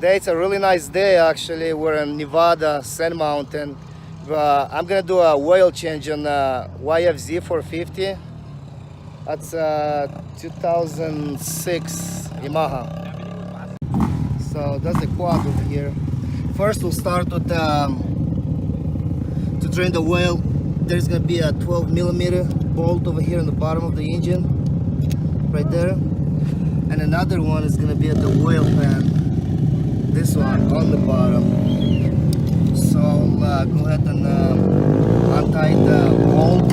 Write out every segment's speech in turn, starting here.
Today it's a really nice day actually. We're in Nevada, Sand Mountain. I'm gonna do a oil change on YFZ 450. That's 2006 Yamaha. So that's the quad over here. First we'll start with to drain the oil. There's gonna be a 12mm bolt over here on the bottom of the engine, right there. And another one is gonna be at the oil pan. This one on the bottom. So I'll go ahead and untie the bolt.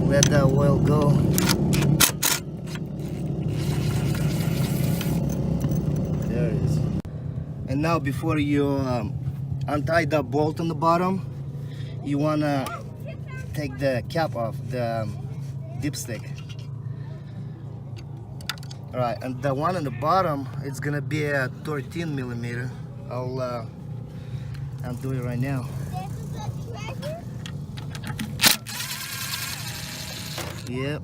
Let the oil go. There it is. And now before you untie the bolt on the bottom, you wanna take the cap off the dipstick. Alright, and the one on the bottom, it's gonna be a 13mm. I'll do it right now. Yep.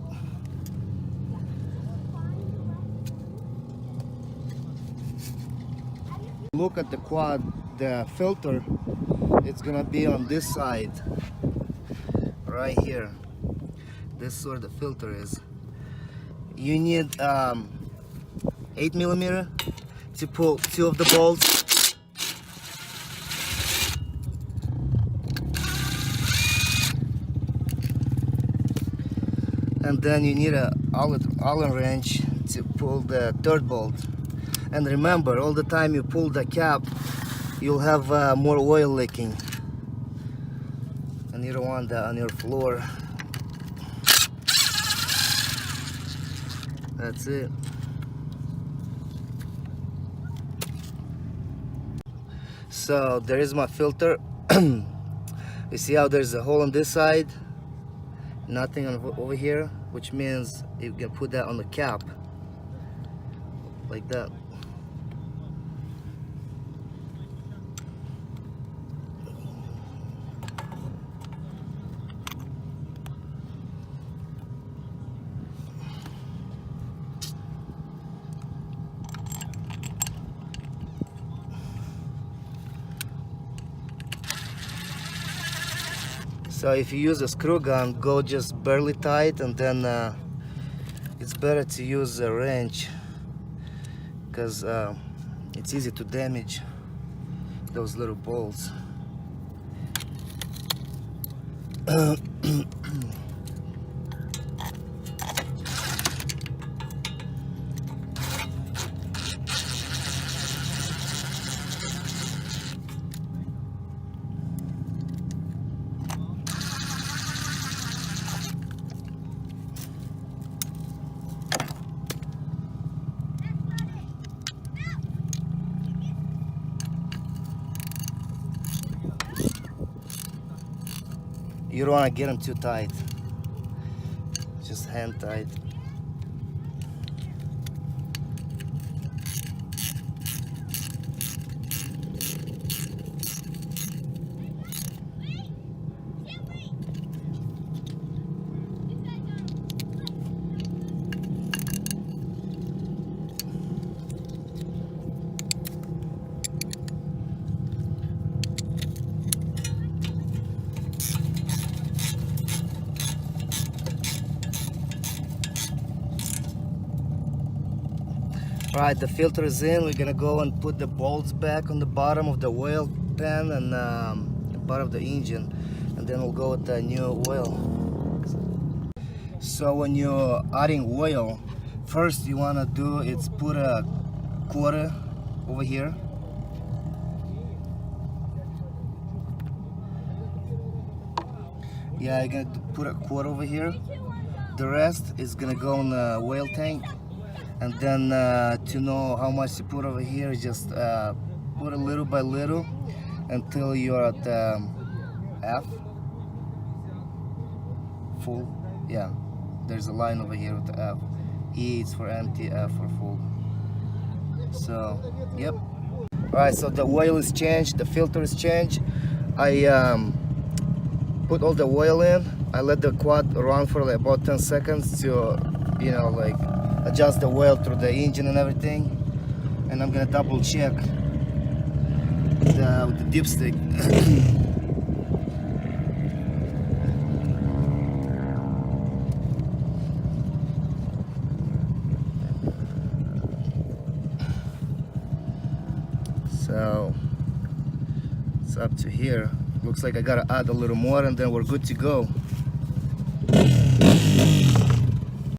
Look at the quad, the filter, it's gonna be on this side, right here. This is where the filter is. You need 8mm to pull 2 of the bolts. And then you need a Allen wrench to pull the 3rd bolt. And remember, all the time you pull the cap, you'll have more oil leaking. And you don't want that on your floor. That's it. So there is my filter. You see how there's a hole on this side, nothing on over here, which means you can put that on the cap like that. So if you use a screw gun, go just barely tight, and then it's better to use a wrench because it's easy to damage those little bolts. You don't want to get them too tight, just hand tight. Alright, the filter is in. We're gonna go and put the bolts back on the bottom of the oil pan and the bottom of the engine, and then we'll go with the new oil. So when you're adding oil, first you wanna do is put a quarter over here. Yeah, you're gonna put a quarter over here. The rest is gonna go in the oil tank. And then to know how much to put over here, just put a little by little until you're at F full. Yeah, there's a line over here with the F. E is for empty, F for full. So, yep. Alright, so the oil is changed, the filter is changed. I put all the oil in. I let the quad run for like about 10 seconds to, you know, like adjust the oil through the engine and everything. and I'm gonna double check with the dipstick. So it's up to here. Looks like I gotta add a little more and then we're good to go.